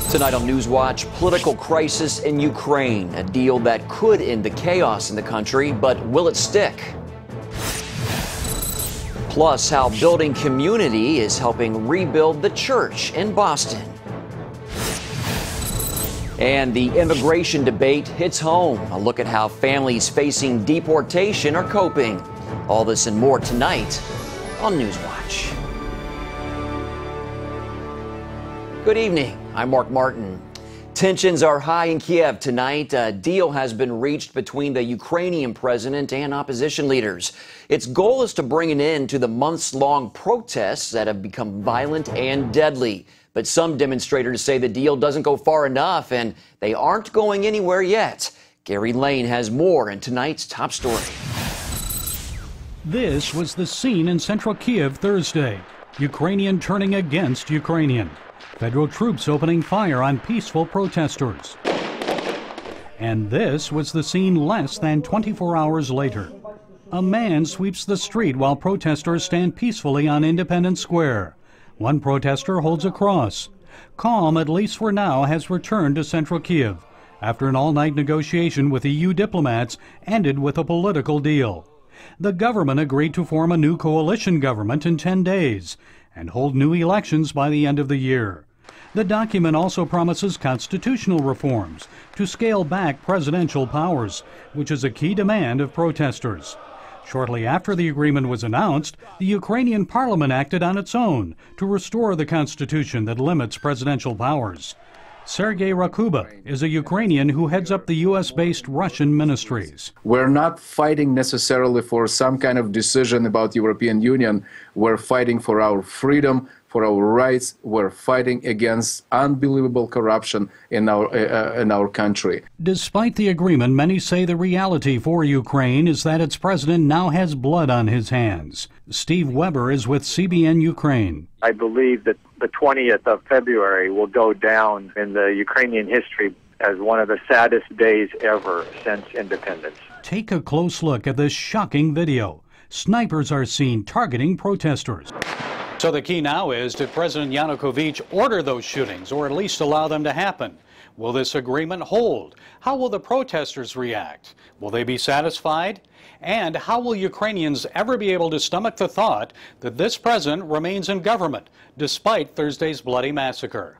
Tonight on NewsWatch, political crisis in Ukraine, a deal that could end the chaos in the country, but will it stick? Plus, how building community is helping rebuild the church in Boston. And the immigration debate hits home. A look at how families facing deportation are coping. All this and more tonight on NewsWatch. Good evening. I'm Mark Martin. Tensions are high in Kiev tonight. A deal has been reached between the Ukrainian president and opposition leaders. Its goal is to bring an end to the months-long protests that have become violent and deadly. But some demonstrators say the deal doesn't go far enough, and they aren't going anywhere yet. Gary Lane has more in tonight's top story. This was the scene in central Kiev Thursday. Ukrainian turning against Ukrainian. Federal troops opening fire on peaceful protesters. And this was the scene less than 24 hours later. A man sweeps the street while protesters stand peacefully on Independence Square. One protester holds a cross. Calm, at least for now, has returned to central Kiev after an all-night negotiation with EU diplomats ended with a political deal. The government agreed to form a new coalition government in 10 days and hold new elections by the end of the year. The document also promises constitutional reforms to scale back presidential powers, which is a key demand of protesters. Shortly after the agreement was announced, the Ukrainian parliament acted on its own to restore the constitution that limits presidential powers. Sergei Rakuba is a Ukrainian who heads up the U.S.-based Russian ministries. We're not fighting necessarily for some kind of decision about European Union. We're fighting for our freedom, for our rights. We're fighting against unbelievable corruption in our country. Despite the agreement, many say the reality for Ukraine is that its president now has blood on his hands. Steve Weber is with CBN Ukraine. I believe that the 20th of February will go down in the Ukrainian history as one of the saddest days ever since independence. Take a close look at this shocking video. Snipers are seen targeting protesters. So the key now is, did President Yanukovych order those shootings, or at least allow them to happen? Will this agreement hold? How will the protesters react? Will they be satisfied? And how will Ukrainians ever be able to stomach the thought that this president remains in government, despite Thursday's bloody massacre?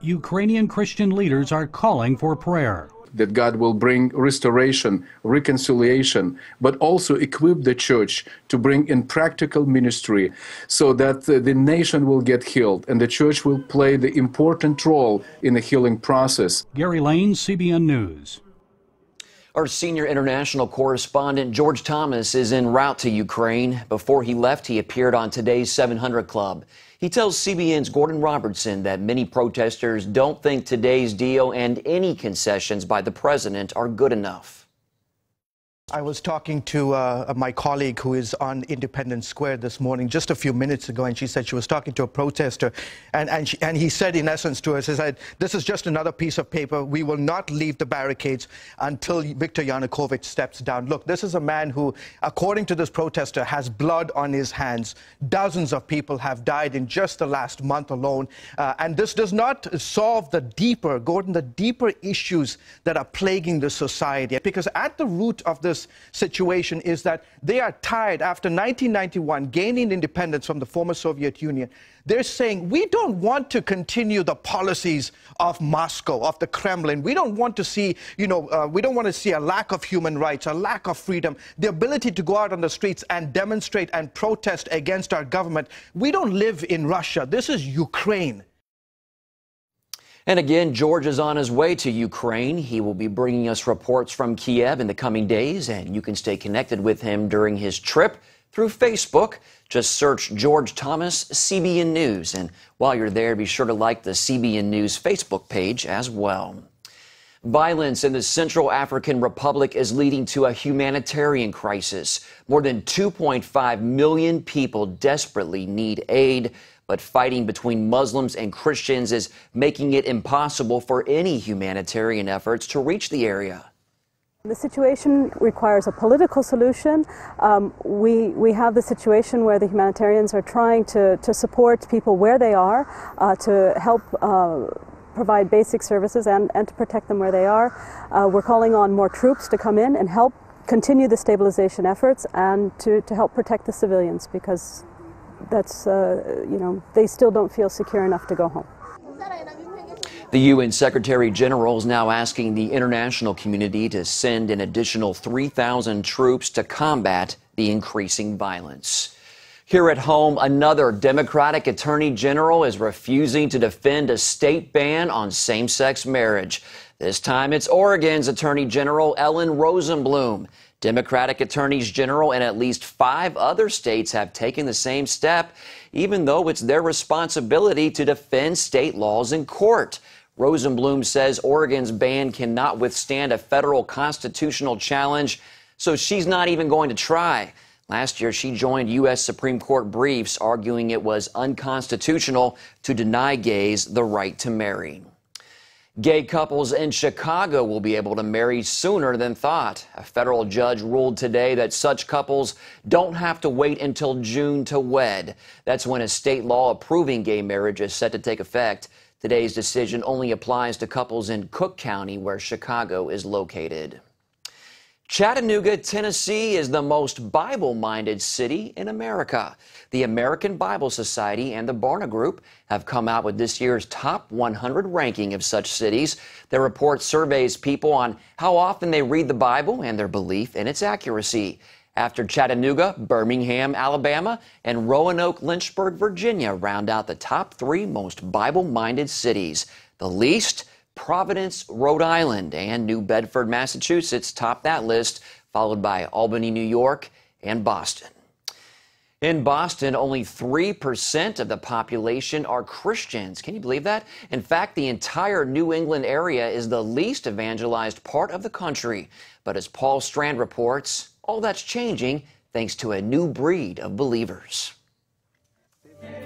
Ukrainian Christian leaders are calling for prayer. That God will bring restoration, reconciliation, but also equip the church to bring in practical ministry so that the nation will get healed and the church will play the important role in the healing process. Gary Lane, CBN News. Our senior international correspondent George Thomas is en route to Ukraine. Before he left, he appeared on today's 700 Club. He tells CBN's Gordon Robertson that many protesters don't think today's deal and any concessions by the president are good enough. I was talking to my colleague who is on Independence Square this morning just a few minutes ago, and she said she was talking to a protester, and he said in essence to her, he said, this is just another piece of paper. We will not leave the barricades until Viktor Yanukovych steps down. Look, this is a man who, according to this protester, has blood on his hands. Dozens of people have died in just the last month alone, and this does not solve the deeper, Gordon, the deeper issues that are plaguing the society, because at the root of this situation is that they are tired after 1991 gaining independence from the former Soviet Union. They're saying, we don't want to continue the policies of Moscow, of the Kremlin. We don't want to see, we don't want to see a lack of human rights, a lack of freedom, the ability to go out on the streets and demonstrate and protest against our government. We don't live in Russia. This is Ukraine. And again, George is on his way to Ukraine. He will be bringing us reports from Kiev in the coming days, and you can stay connected with him during his trip through Facebook. Just search George Thomas, CBN News. And while you're there, be sure to like the CBN News Facebook page as well. Violence in the Central African Republic is leading to a humanitarian crisis. More than 2.5 million people desperately need aid. But fighting between Muslims and Christians is making it impossible for any humanitarian efforts to reach the area. The situation requires a political solution. We have the situation where the humanitarians are trying to support people where they are, to help provide basic services and to protect them where they are. We're calling on more troops to come in and help continue the stabilization efforts and to help protect the civilians, because that's, they still don't feel secure enough to go home. The UN Secretary General is now asking the international community to send an additional 3,000 troops to combat the increasing violence. Here at home, another Democratic Attorney General is refusing to defend a state ban on same-sex marriage. This time it's Oregon's Attorney General Ellen Rosenblum. Democratic attorneys general in at least 5 other states have taken the same step, even though it's their responsibility to defend state laws in court. Rosenblum says Oregon's ban cannot withstand a federal constitutional challenge, so she's not even going to try. Last year, she joined U.S. Supreme Court briefs arguing it was unconstitutional to deny gays the right to marry. Gay couples in Chicago will be able to marry sooner than thought. A federal judge ruled today that such couples don't have to wait until June to wed. That's when a state law approving gay marriage is set to take effect. Today's decision only applies to couples in Cook County, where Chicago is located. Chattanooga, Tennessee is the most Bible-minded city in America. The American Bible Society and the Barna Group have come out with this year's top 100 ranking of such cities. Their report surveys people on how often they read the Bible and their belief in its accuracy. After Chattanooga, Birmingham, Alabama, and Roanoke, Lynchburg, Virginia round out the top 3 most Bible-minded cities. The least, Providence, Rhode Island, and New Bedford, Massachusetts top that list, followed by Albany, New York, and Boston. In Boston, only 3% of the population are Christians. Can you believe that? In fact, the entire New England area is the least evangelized part of the country. But as Paul Strand reports, all that's changing thanks to a new breed of believers.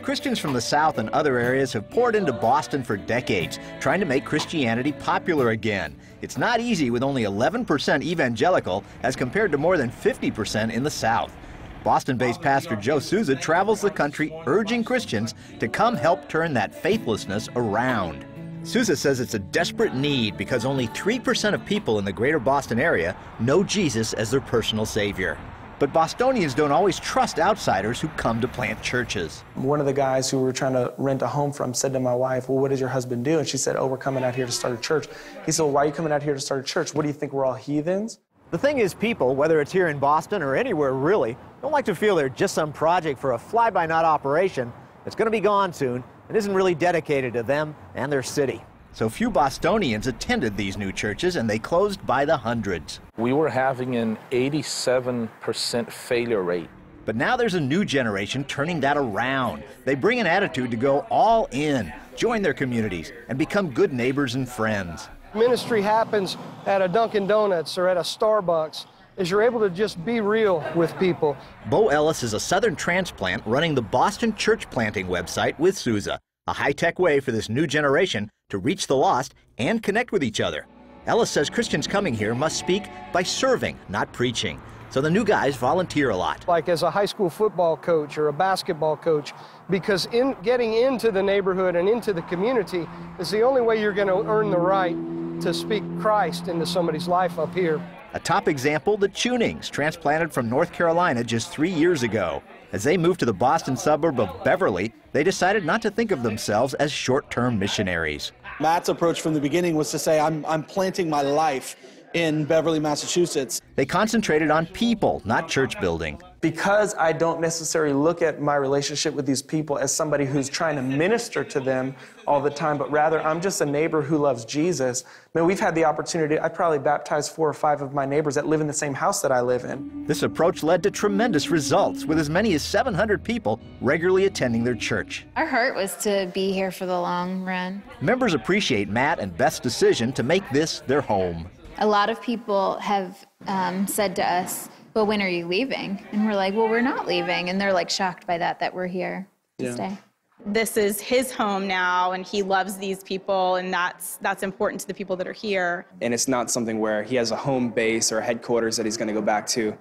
Christians from the South and other areas have poured into Boston for decades, trying to make Christianity popular again. It's not easy with only 11% evangelical as compared to more than 50% in the South. Boston-based Pastor Joe Souza travels the country urging Christians to come help turn that faithlessness around. Souza says it's a desperate need because only 3% of people in the greater Boston area know Jesus as their personal Savior. But Bostonians don't always trust outsiders who come to plant churches. One of the guys who we were trying to rent a home from said to my wife, well, what does your husband do? And she said, oh, we're coming out here to start a church. He said, well, why are you coming out here to start a church? What do you think, we're all heathens? The thing is, people, whether it's here in Boston or anywhere really, don't like to feel they're just some project for a fly-by-night operation that's going to be gone soon and isn't really dedicated to them and their city. So few Bostonians attended these new churches, and they closed by the hundreds. We were having an 87% failure rate. But now there's a new generation turning that around. They bring an attitude to go all in, join their communities, and become good neighbors and friends. Ministry happens at a Dunkin' Donuts or at a Starbucks, is you're able to just be real with people. Bo Ellis is a Southern transplant running the Boston Church Planting website with Souza, a high-tech way for this new generation to reach the lost and connect with each other. Ellis says Christians coming here must speak by serving, not preaching. So the new guys volunteer a lot. Like as a high school football coach or a basketball coach, because in getting into the neighborhood and into the community is the only way you're going to earn the right to speak Christ into somebody's life up here. A top example, the Tunings, transplanted from North Carolina just 3 years ago. As they moved to the Boston suburb of Beverly, they decided not to think of themselves as short-term missionaries. Matt's approach from the beginning was to say, I'm planting my life in Beverly, Massachusetts. They concentrated on people, not church building. Because I don't necessarily look at my relationship with these people as somebody who's trying to minister to them all the time, but rather I'm just a neighbor who loves Jesus. I mean, we've had the opportunity, I probably baptized 4 or 5 of my neighbors that live in the same house that I live in. This approach led to tremendous results, with as many as 700 people regularly attending their church. Our heart was to be here for the long run. Members appreciate Matt and Beth's decision to make this their home. A lot of people have said to us, well, when are you leaving? And we're like, well, we're not leaving. And they're like shocked by that we're here to stay. This is his home now, and he loves these people, and that's important to the people that are here. And it's not something where he has a home base or a headquarters that he's going to go back to.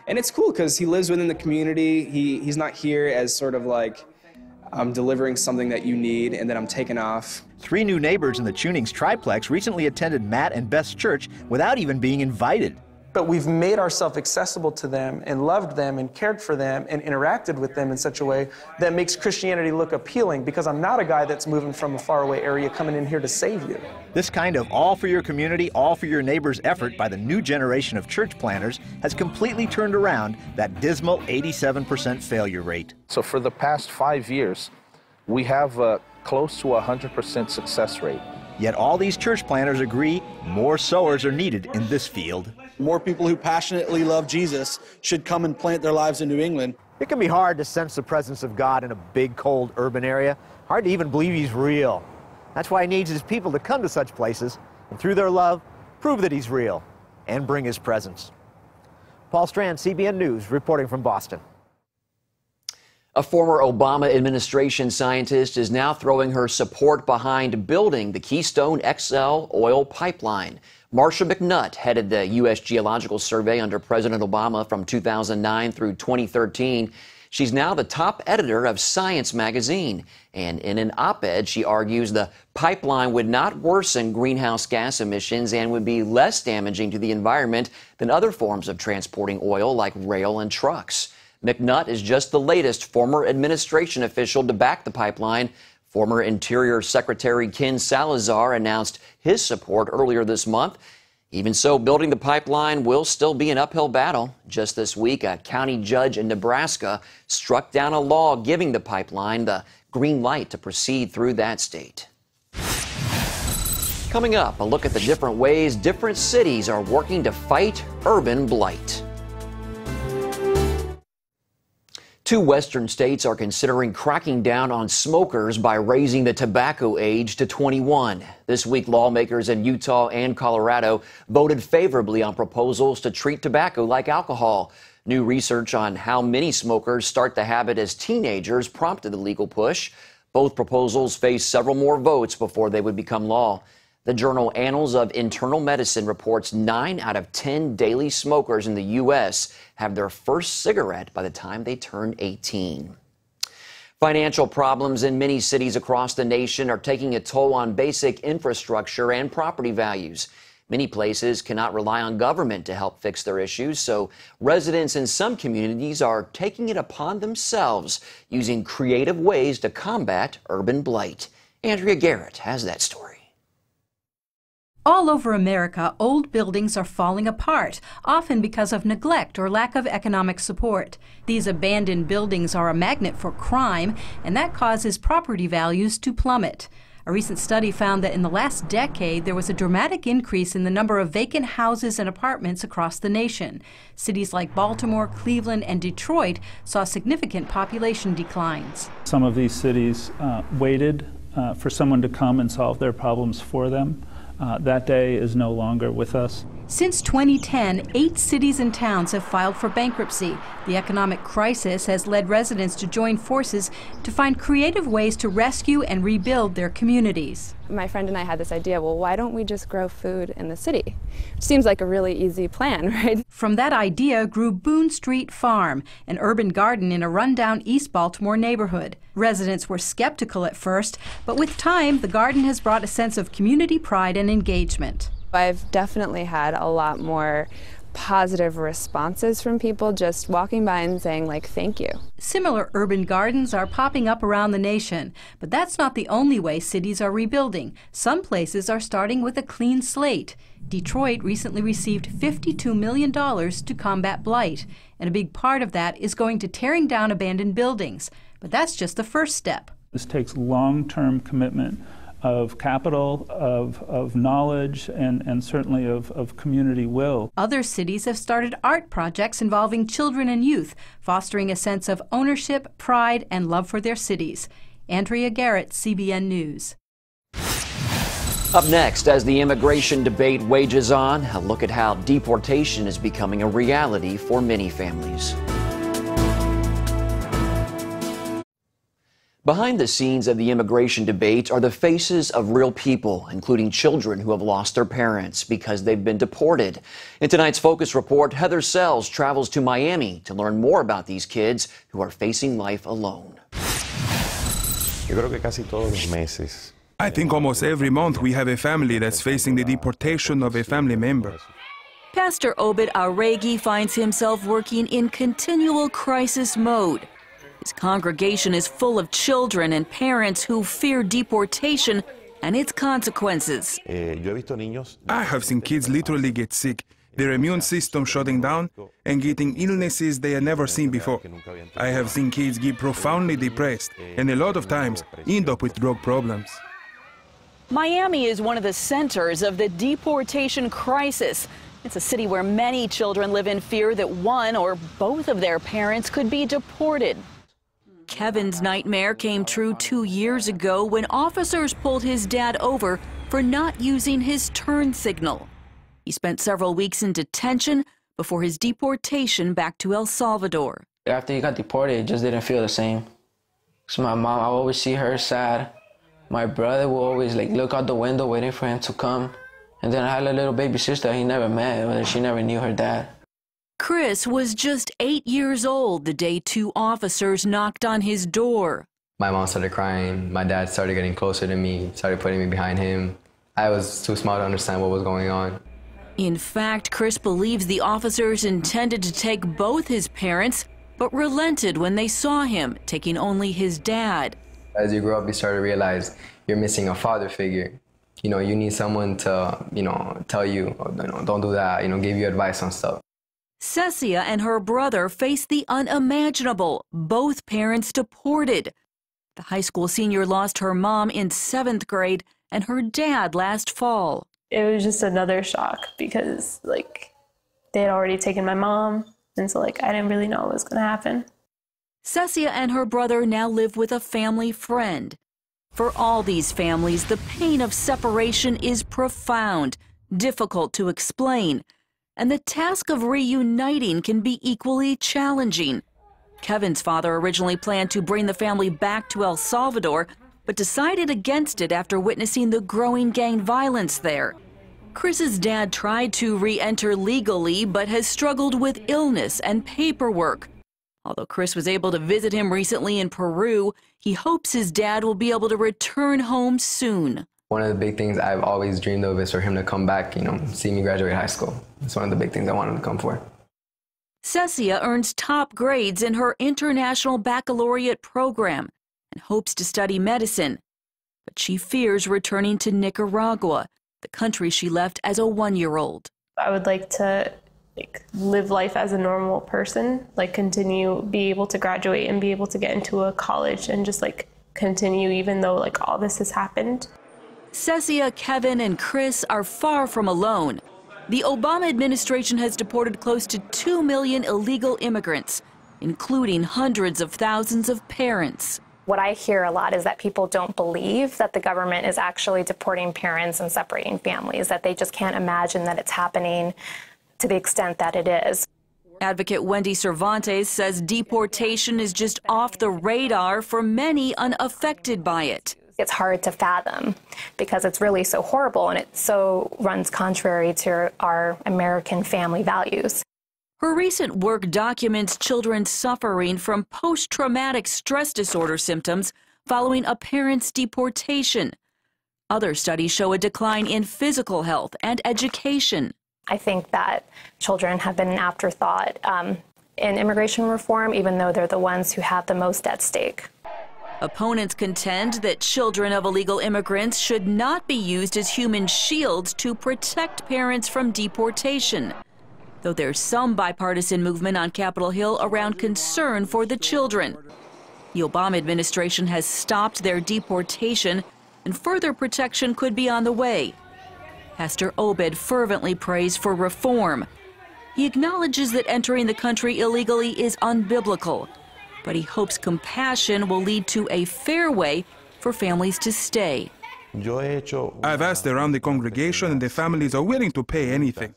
And it's cool because he lives within the community. He's not here as sort of like I'm delivering something that you need, and then I'm taking off. 3 new neighbors in the Tunings triplex recently attended Matt and Beth's church without even being invited. But we've made ourselves accessible to them and loved them and cared for them and interacted with them in such a way that makes Christianity look appealing, because I'm not a guy that's moving from a faraway area coming in here to save you. This kind of all for your community, all for your neighbors effort by the new generation of church planners has completely turned around that dismal 87% failure rate. So for the past 5 years, we have a close to 100% success rate. Yet all these church planners agree more sowers are needed in this field. More people who passionately love Jesus should come and plant their lives in New England. It can be hard to sense the presence of God in a big, cold urban area. Hard to even believe he's real. That's why he needs his people to come to such places and through their love, prove that he's real and bring his presence. Paul Strand, CBN News, reporting from Boston. A former Obama administration scientist is now throwing her support behind building the Keystone XL oil pipeline. Marcia McNutt headed the U.S. Geological Survey under President Obama from 2009 through 2013. She's now the top editor of Science magazine. And in an op-ed, she argues the pipeline would not worsen greenhouse gas emissions and would be less damaging to the environment than other forms of transporting oil like rail and trucks. McNutt is just the latest former administration official to back the pipeline. Former Interior Secretary Ken Salazar announced his support earlier this month. Even so, building the pipeline will still be an uphill battle. Just this week, a county judge in Nebraska struck down a law giving the pipeline the green light to proceed through that state. Coming up, a look at the different ways different cities are working to fight urban blight. 2 western states are considering cracking down on smokers by raising the tobacco age to 21. This week, lawmakers in Utah and Colorado voted favorably on proposals to treat tobacco like alcohol. New research on how many smokers start the habit as teenagers prompted the legal push. Both proposals face several more votes before they would become law. The journal Annals of Internal Medicine reports 9 out of 10 daily smokers in the U.S. have their first cigarette by the time they turn 18. Financial problems in many cities across the nation are taking a toll on basic infrastructure and property values. Many places cannot rely on government to help fix their issues, so residents in some communities are taking it upon themselves, using creative ways to combat urban blight. Andrea Garrett has that story. All over America, old buildings are falling apart, often because of neglect or lack of economic support. These abandoned buildings are a magnet for crime, and that causes property values to plummet. A recent study found that in the last decade, there was a dramatic increase in the number of vacant houses and apartments across the nation. Cities like Baltimore, Cleveland, and Detroit saw significant population declines. Some of these cities waited for someone to come and solve their problems for them. That day is no longer with us. Since 2010, 8 cities and towns have filed for bankruptcy. The economic crisis has led residents to join forces to find creative ways to rescue and rebuild their communities. My friend and I had this idea, well, why don't we just grow food in the city? Seems like a really easy plan, right? From that idea grew Boone Street Farm, an urban garden in a rundown East Baltimore neighborhood. Residents were skeptical at first, but with time, the garden has brought a sense of community pride and engagement. I've definitely had a lot more positive responses from people just walking by and saying, like, thank you. Similar urban gardens are popping up around the nation, but that's not the only way cities are rebuilding. Some places are starting with a clean slate. Detroit recently received $52 million to combat blight, and a big part of that is going to tearing down abandoned buildings. But that's just the first step. This takes long-term commitment of capital, of knowledge, and certainly of community will. Other cities have started art projects involving children and youth, fostering a sense of ownership, pride, and love for their cities. Andrea Garrett, CBN News. Up next, as the immigration debate wages on, a look at how deportation is becoming a reality for many families. Behind the scenes of the immigration debate are the faces of real people, including children who have lost their parents because they've been deported. In tonight's Focus Report, Heather Sells travels to Miami to learn more about these kids who are facing life alone. I think almost every month we have a family that's facing the deportation of a family member. Pastor Obed Aregi finds himself working in continual crisis mode. His congregation is full of children and parents who fear deportation and its consequences. I have seen kids literally get sick, their immune system shutting down, and getting illnesses they had never seen before. I have seen kids get profoundly depressed, and a lot of times end up with drug problems. Miami is one of the centers of the deportation crisis. It's a city where many children live in fear that one or both of their parents could be deported. Kevin's nightmare came true 2 years ago when officers pulled his dad over for not using his turn signal. He spent several weeks in detention before his deportation back to El Salvador. After he got deported, it just didn't feel the same. So my mom, I always see her sad. My brother will always look out the window waiting for him to come. And then I had a little baby sister he never met, but she never knew her dad. Chris was just 8 years old the day 2 officers knocked on his door. My mom started crying. My dad started getting closer to me, started putting me behind him. I was too small to understand what was going on. In fact, Chris believes the officers intended to take both his parents, but relented when they saw him, taking only his dad. As you grow up, you start to realize you're missing a father figure. You need someone to, tell you, don't do that, give you advice on stuff. Cecia and her brother face the unimaginable, both parents deported. The high school senior lost her mom in 7th grade and her dad last fall. It was just another shock because, they had already taken my mom, and so, I didn't really know what was going to happen. Cecia and her brother now live with a family friend. For all these families, the pain of separation is profound, difficult to explain, and the task of reuniting can be equally challenging. Kevin's father originally planned to bring the family back to El Salvador, but decided against it after witnessing the growing gang violence there. Chris's dad tried to re-enter legally, but has struggled with illness and paperwork. Although Chris was able to visit him recently in Peru, he hopes his dad will be able to return home soon. One of the big things I've always dreamed of is for him to come back, see me graduate high school. It's one of the big things I want him to come for. Cecia earns top grades in her international baccalaureate program and hopes to study medicine. But she fears returning to Nicaragua, the country she left as a 1-year-old. I would like to live life as a normal person, be able to graduate and be able to get into a college and just continue even though all this has happened. Cecia, Kevin, and Chris are far from alone. The Obama administration has deported close to 2 million illegal immigrants, including hundreds of thousands of parents. What I hear a lot is that people don't believe that the government is actually deporting parents and separating families, that they just can't imagine that it's happening to the extent that it is. Advocate Wendy Cervantes says deportation is just off the radar for many unaffected by it. It's hard to fathom because it's really so horrible and it so runs contrary to our American family values. Her recent work documents children suffering from post-traumatic stress disorder symptoms following a parent's deportation. Other studies show a decline in physical health and education. I think that children have been an afterthought in immigration reform, even though they're the ones who have the most at stake. Opponents contend that children of illegal immigrants should not be used as human shields to protect parents from deportation, though there's some bipartisan movement on Capitol Hill around concern for the children. The Obama administration has stopped their deportation, and further protection could be on the way. Pastor Obed fervently prays for reform. He acknowledges that entering the country illegally is unbiblical, but he hopes compassion will lead to a fair way for families to stay. I've asked around the congregation and the families are willing to pay anything.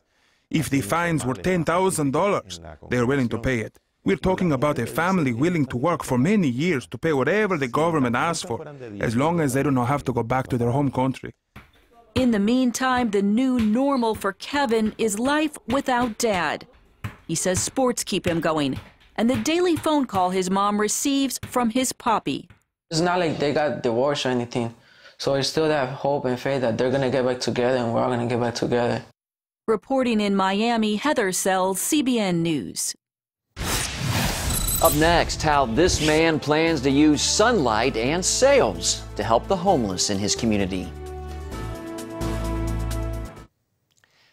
If the fines were $10,000, they're willing to pay it. We're talking about a family willing to work for many years to pay whatever the government asks for, as long as they don't have to go back to their home country. In the meantime, the new normal for Kevin is life without Dad. He says sports keep him going, and the daily phone call his mom receives from his poppy. It's not like they got divorced or anything. So it's still that hope and faith that they're going to get back together and we're all going to get back together. Reporting in Miami, Heather Sells, CBN News. Up next, how this man plans to use sunlight and sails to help the homeless in his community.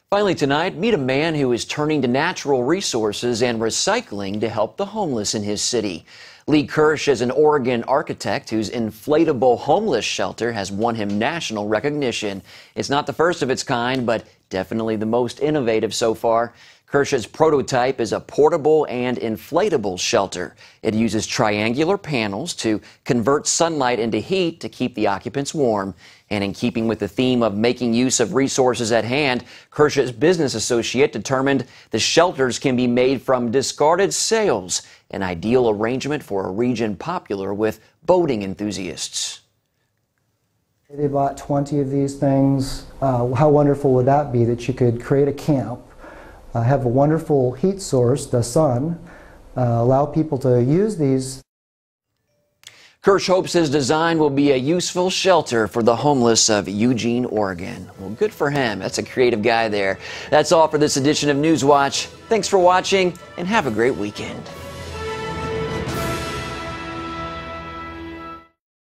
Finally tonight, meet a man who is turning to natural resources and recycling to help the homeless in his city. Lee Kirsch is an Oregon architect whose inflatable homeless shelter has won him national recognition. It's not the first of its kind, but definitely the most innovative so far. Kirsch's prototype is a portable and inflatable shelter. It uses triangular panels to convert sunlight into heat to keep the occupants warm. And in keeping with the theme of making use of resources at hand, Kirsch's business associate determined the shelters can be made from discarded sails, an ideal arrangement for a region popular with boating enthusiasts. They bought 20 of these things. How wonderful would that be that you could create a camp, have a wonderful heat source, the sun, allow people to use these. Kirsch hopes his design will be a useful shelter for the homeless of Eugene, Oregon. Well, good for him. That's a creative guy there. That's all for this edition of NewsWatch. Thanks for watching and have a great weekend.